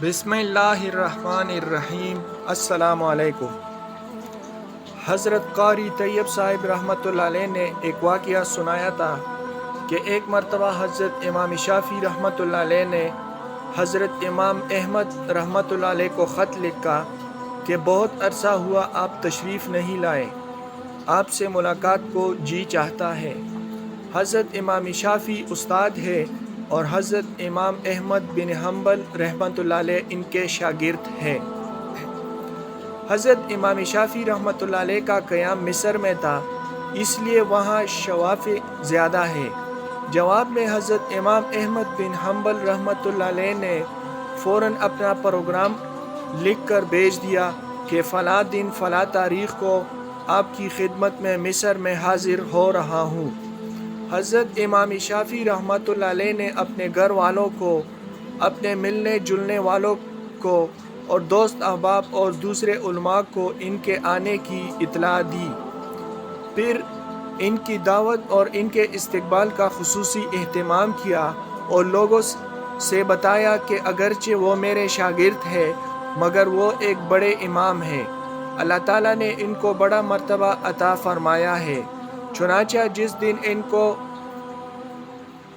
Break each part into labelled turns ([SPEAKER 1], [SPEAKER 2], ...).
[SPEAKER 1] بسم اللہ الرحمن الرحیم۔ السلام علیکم۔ حضرت قاری طیب صاحب رحمۃ اللہ علیہ نے ایک واقعہ سنایا تھا کہ ایک مرتبہ حضرت امام شافعی رحمۃ اللہ علیہ نے حضرت امام احمد رحمۃ اللہ علیہ کو خط لکھا کہ بہت عرصہ ہوا آپ تشریف نہیں لائے، آپ سے ملاقات کو جی چاہتا ہے۔ حضرت امام شافعی استاد ہے اور حضرت امام احمد بن حنبل رحمۃ اللہ علیہ ان کے شاگرد ہیں۔ حضرت امام شافعی رحمۃ اللہ علیہ کا قیام مصر میں تھا، اس لیے وہاں شوافع زیادہ ہے۔ جواب میں حضرت امام احمد بن حنبل رحمۃ اللہ علیہ نے فوراً اپنا پروگرام لکھ کر بھیج دیا کہ فلاں دن فلاں تاریخ کو آپ کی خدمت میں مصر میں حاضر ہو رہا ہوں۔ حضرت امام شافعی رحمۃ اللہ علیہ نے اپنے گھر والوں کو، اپنے ملنے جلنے والوں کو اور دوست احباب اور دوسرے علماء کو ان کے آنے کی اطلاع دی، پھر ان کی دعوت اور ان کے استقبال کا خصوصی اہتمام کیا اور لوگوں سے بتایا کہ اگرچہ وہ میرے شاگرد ہیں مگر وہ ایک بڑے امام ہیں، اللہ تعالیٰ نے ان کو بڑا مرتبہ عطا فرمایا ہے۔ چنانچہ جس دن ان کو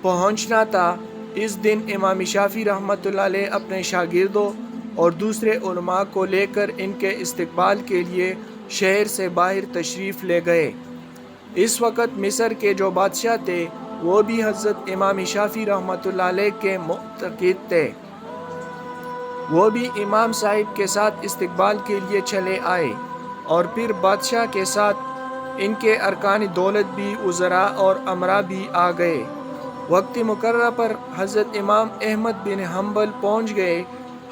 [SPEAKER 1] پہنچنا تھا اس دن امام شافعی رحمۃ اللہ علیہ اپنے شاگردوں اور دوسرے علماء کو لے کر ان کے استقبال کے لیے شہر سے باہر تشریف لے گئے۔ اس وقت مصر کے جو بادشاہ تھے وہ بھی حضرت امام شافعی رحمۃ اللہ علیہ کے معتقد تھے، وہ بھی امام صاحب کے ساتھ استقبال کے لیے چلے آئے اور پھر بادشاہ کے ساتھ ان کے ارکان دولت بھی، وزراء اور امراء بھی آ گئے۔ وقت مقررہ پر حضرت امام احمد بن حنبل پہنچ گئے۔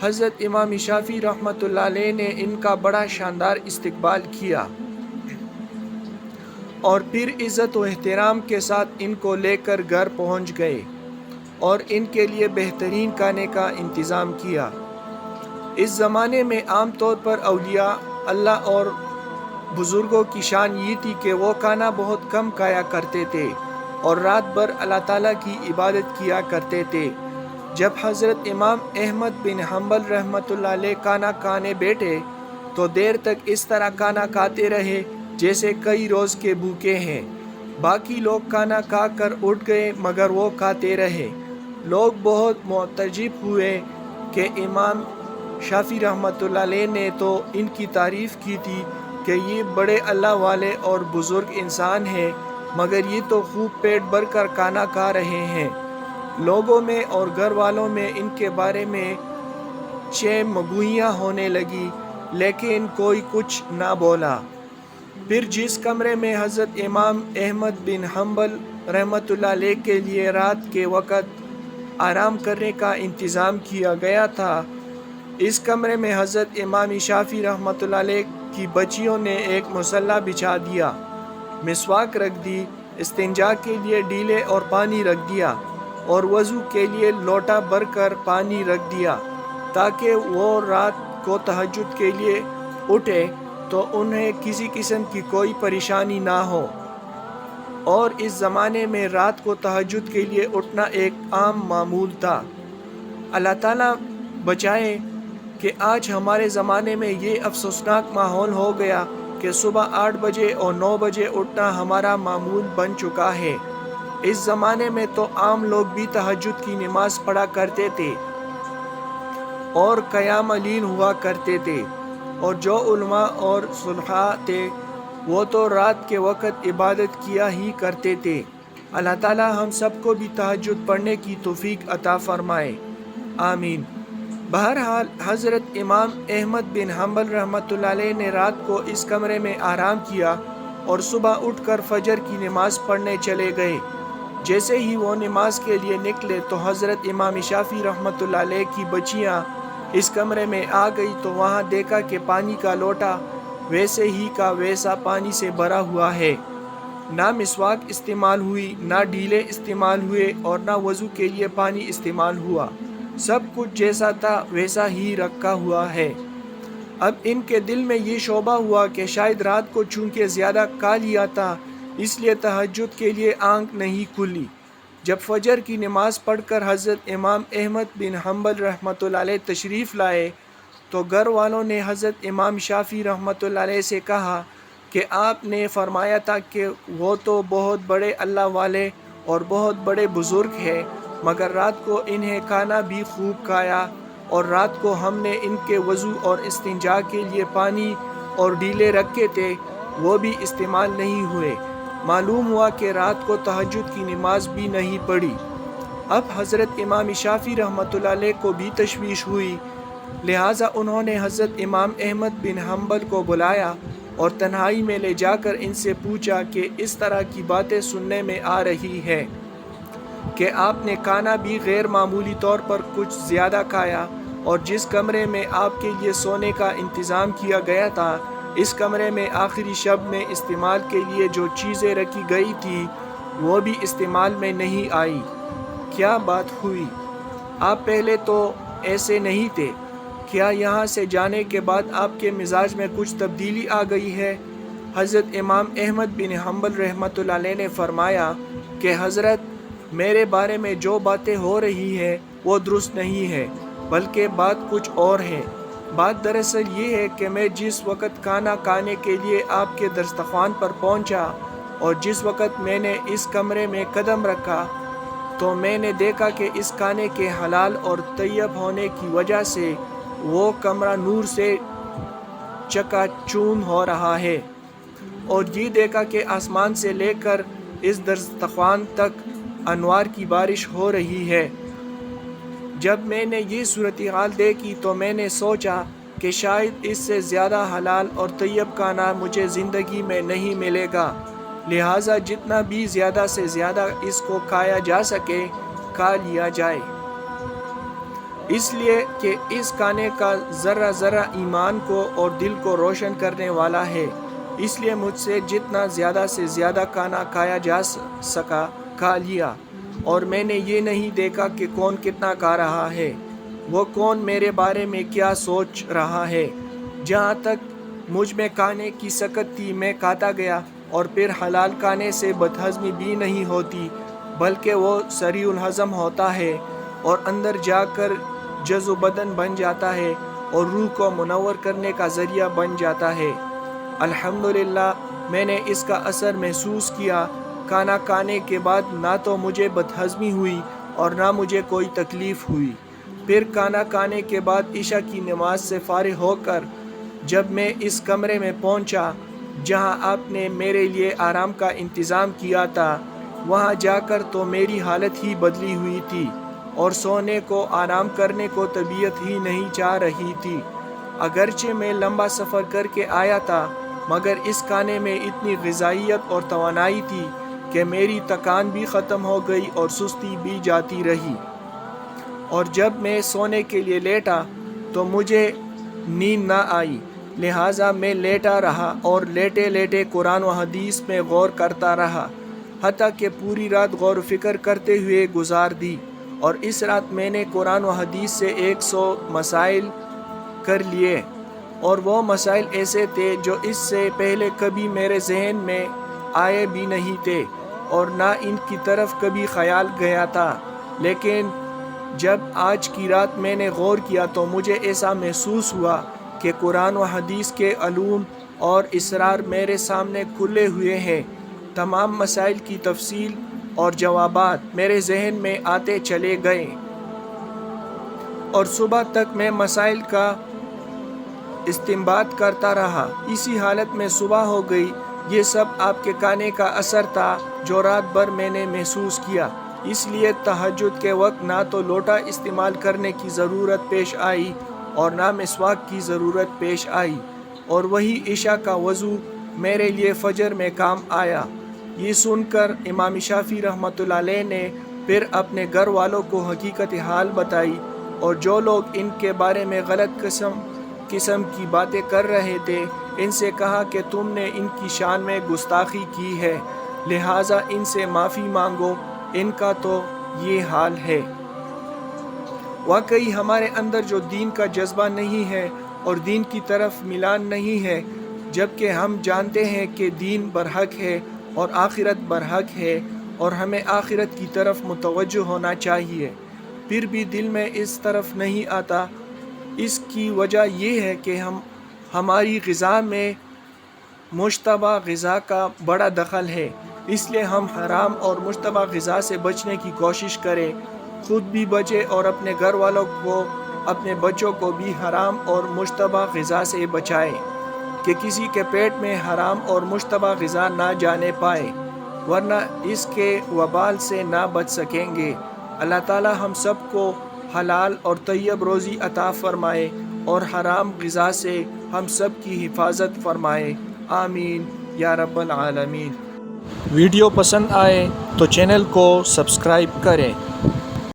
[SPEAKER 1] حضرت امام شافعی رحمۃ اللہ علیہ نے ان کا بڑا شاندار استقبال کیا اور پھر عزت و احترام کے ساتھ ان کو لے کر گھر پہنچ گئے اور ان کے لیے بہترین کھانے کا انتظام کیا۔ اس زمانے میں عام طور پر اولیاء اللہ اور بزرگوں کی شان یہ تھی کہ وہ کھانا بہت کم کھایا کرتے تھے اور رات بھر اللہ تعالیٰ کی عبادت کیا کرتے تھے۔ جب حضرت امام احمد بن حنبل رحمۃ اللہ علیہ کھانا کھانے بیٹھے تو دیر تک اس طرح کھانا کھاتے رہے جیسے کئی روز کے بھوکے ہیں۔ باقی لوگ کھانا کھا کر اٹھ گئے مگر وہ کھاتے رہے۔ لوگ بہت متعجب ہوئے کہ امام شافعی رحمۃ اللہ علیہ نے تو ان کی تعریف کی تھی کہ یہ بڑے اللہ والے اور بزرگ انسان ہیں مگر یہ تو خوب پیٹ بھر کر کھانا کھا رہے ہیں۔ لوگوں میں اور گھر والوں میں ان کے بارے میں چہ مگوئیاں ہونے لگی لیکن کوئی کچھ نہ بولا۔ پھر جس کمرے میں حضرت امام احمد بن حنبل رحمۃ اللہ علیہ کے لیے رات کے وقت آرام کرنے کا انتظام کیا گیا تھا، اس کمرے میں حضرت امام شافعی رحمۃ اللہ علیہ کی بچیوں نے ایک مصلی بچھا دیا، مسواک رکھ دی، استنجا کے لیے ڈیلے اور پانی رکھ دیا اور وضو کے لیے لوٹا بھر کر پانی رکھ دیا تاکہ وہ رات کو تہجد کے لیے اٹھے تو انہیں کسی قسم کی کوئی پریشانی نہ ہو۔ اور اس زمانے میں رات کو تہجد کے لیے اٹھنا ایک عام معمول تھا۔ اللہ تعالیٰ بچائے کہ آج ہمارے زمانے میں یہ افسوسناک ماحول ہو گیا کہ صبح 8 بجے اور 9 بجے اٹھنا ہمارا معمول بن چکا ہے۔ اس زمانے میں تو عام لوگ بھی تہجد کی نماز پڑھا کرتے تھے اور قیام لیل ہوا کرتے تھے، اور جو علماء اور صلحاء تھے وہ تو رات کے وقت عبادت کیا ہی کرتے تھے۔ اللہ تعالیٰ ہم سب کو بھی تہجد پڑھنے کی توفیق عطا فرمائے، آمین۔ بہرحال حضرت امام احمد بن حنبل رحمۃ اللہ علیہ نے رات کو اس کمرے میں آرام کیا اور صبح اٹھ کر فجر کی نماز پڑھنے چلے گئے۔ جیسے ہی وہ نماز کے لیے نکلے تو حضرت امام شافعی رحمۃ اللہ علیہ کی بچیاں اس کمرے میں آ گئی تو وہاں دیکھا کہ پانی کا لوٹا ویسے ہی کا ویسا پانی سے بھرا ہوا ہے، نہ مسواک استعمال ہوئی، نہ ڈیلے استعمال ہوئے اور نہ وضو کے لیے پانی استعمال ہوا، سب کچھ جیسا تھا ویسا ہی رکھا ہوا ہے۔ اب ان کے دل میں یہ شبہ ہوا کہ شاید رات کو چونکہ زیادہ کھا لیا تھا اس لیے تہجد کے لیے آنکھ نہیں کھلی، جب فجر کی نماز پڑھ کر حضرت امام احمد بن حنبل رحمۃ اللہ علیہ تشریف لائے تو گھر والوں نے حضرت امام شافعی رحمۃ اللہ علیہ سے کہا کہ آپ نے فرمایا تھا کہ وہ تو بہت بڑے اللہ والے اور بہت بڑے بزرگ ہیں، مگر رات کو انہیں کھانا بھی خوب کھایا، اور رات کو ہم نے ان کے وضو اور استنجا کے لیے پانی اور ڈیلے رکھے تھے، وہ بھی استعمال نہیں ہوئے۔ معلوم ہوا کہ رات کو تہجد کی نماز بھی نہیں پڑھی۔ اب حضرت امام شافعی رحمۃ اللہ علیہ کو بھی تشویش ہوئی، لہٰذا انہوں نے حضرت امام احمد بن حنبل کو بلایا اور تنہائی میں لے جا کر ان سے پوچھا کہ اس طرح کی باتیں سننے میں آ رہی ہے کہ آپ نے کھانا بھی غیر معمولی طور پر کچھ زیادہ کھایا، اور جس کمرے میں آپ کے لیے سونے کا انتظام کیا گیا تھا، اس کمرے میں آخری شب میں استعمال کے لیے جو چیزیں رکھی گئی تھی وہ بھی استعمال میں نہیں آئی۔ کیا بات ہوئی؟ آپ پہلے تو ایسے نہیں تھے، کیا یہاں سے جانے کے بعد آپ کے مزاج میں کچھ تبدیلی آ گئی ہے؟ حضرت امام احمد بن حنبل رحمۃ اللہ علیہ نے فرمایا کہ حضرت، میرے بارے میں جو باتیں ہو رہی ہیں وہ درست نہیں ہے، بلکہ بات کچھ اور ہے۔ بات دراصل یہ ہے کہ میں جس وقت کھانا کھانے کے لیے آپ کے دسترخوان پر پہنچا اور جس وقت میں نے اس کمرے میں قدم رکھا تو میں نے دیکھا کہ اس کھانے کے حلال اور طیب ہونے کی وجہ سے وہ کمرہ نور سے چکا چوند ہو رہا ہے، اور یہ دیکھا کہ آسمان سے لے کر اس دسترخوان تک انوار کی بارش ہو رہی ہے۔ جب میں نے یہ صورتحال دیکھی تو میں نے سوچا کہ شاید اس سے زیادہ حلال اور طیب کھانا مجھے زندگی میں نہیں ملے گا، لہٰذا جتنا بھی زیادہ سے زیادہ اس کو کھایا جا سکے کھا لیا جائے، اس لیے کہ اس کھانے کا ذرہ ذرہ ایمان کو اور دل کو روشن کرنے والا ہے۔ اس لیے مجھ سے جتنا زیادہ سے زیادہ کھانا کھایا جا سکا کھا لیا، اور میں نے یہ نہیں دیکھا کہ کون کتنا کھا رہا ہے، وہ کون میرے بارے میں کیا سوچ رہا ہے۔ جہاں تک مجھ میں کھانے کی سکت تھی میں کھاتا گیا، اور پھر حلال کھانے سے بدہضمی بھی نہیں ہوتی، بلکہ وہ سریع الہضم ہوتا ہے اور اندر جا کر جزو بدن بن جاتا ہے اور روح کو منور کرنے کا ذریعہ بن جاتا ہے۔ الحمدللہ میں نے اس کا اثر محسوس کیا۔ کھانا کھانے کے بعد نہ تو مجھے بدہضمی ہوئی اور نہ مجھے کوئی تکلیف ہوئی۔ پھر کھانا کھانے کے بعد عشاء کی نماز سے فارغ ہو کر جب میں اس کمرے میں پہنچا جہاں آپ نے میرے لیے آرام کا انتظام کیا تھا، وہاں جا کر تو میری حالت ہی بدلی ہوئی تھی، اور سونے کو آرام کرنے کو طبیعت ہی نہیں چاہ رہی تھی۔ اگرچہ میں لمبا سفر کر کے آیا تھا، مگر اس کھانے میں اتنی غذائیت اور توانائی تھی کہ میری تھکان بھی ختم ہو گئی اور سستی بھی جاتی رہی، اور جب میں سونے کے لیے لیٹا تو مجھے نیند نہ آئی، لہٰذا میں لیٹا رہا اور لیٹے لیٹے قرآن و حدیث میں غور کرتا رہا، حتیٰ کہ پوری رات غور و فکر کرتے ہوئے گزار دی، اور اس رات میں نے قرآن و حدیث سے 100 مسائل کر لیے، اور وہ مسائل ایسے تھے جو اس سے پہلے کبھی میرے ذہن میں آئے بھی نہیں تھے اور نہ ان کی طرف کبھی خیال گیا تھا، لیکن جب آج کی رات میں نے غور کیا تو مجھے ایسا محسوس ہوا کہ قرآن و حدیث کے علوم اور اسرار میرے سامنے کھلے ہوئے ہیں۔ تمام مسائل کی تفصیل اور جوابات میرے ذہن میں آتے چلے گئے، اور صبح تک میں مسائل کا استنباط کرتا رہا۔ اسی حالت میں صبح ہو گئی۔ یہ سب آپ کے کھانے کا اثر تھا جو رات بھر میں نے محسوس کیا، اس لیے تہجد کے وقت نہ تو لوٹا استعمال کرنے کی ضرورت پیش آئی اور نہ مسواک کی ضرورت پیش آئی، اور وہی عشاء کا وضو میرے لیے فجر میں کام آیا۔ یہ سن کر امام شافعی رحمۃ اللہ علیہ نے پھر اپنے گھر والوں کو حقیقت حال بتائی، اور جو لوگ ان کے بارے میں غلط قسم کی باتیں کر رہے تھے ان سے کہا کہ تم نے ان کی شان میں گستاخی کی ہے، لہٰذا ان سے معافی مانگو، ان کا تو یہ حال ہے۔ واقعی ہمارے اندر جو دین کا جذبہ نہیں ہے اور دین کی طرف میلان نہیں ہے، جبکہ ہم جانتے ہیں کہ دین برحق ہے اور آخرت برحق ہے، اور ہمیں آخرت کی طرف متوجہ ہونا چاہیے، پھر بھی دل میں اس طرف نہیں آتا۔ اس کی وجہ یہ ہے کہ ہماری غذا میں مشتبہ غذا کا بڑا دخل ہے، اس لیے ہم حرام اور مشتبہ غذا سے بچنے کی کوشش کریں، خود بھی بچیں اور اپنے گھر والوں کو، اپنے بچوں کو بھی حرام اور مشتبہ غذا سے بچائیں کہ کسی کے پیٹ میں حرام اور مشتبہ غذا نہ جانے پائے، ورنہ اس کے وبال سے نہ بچ سکیں گے۔ اللہ تعالی ہم سب کو حلال اور طیب روزی عطا فرمائے اور حرام غذا سے ہم سب کی حفاظت فرمائے، آمین یا رب العالمین۔ ویڈیو پسند آئے تو چینل کو سبسکرائب کریں۔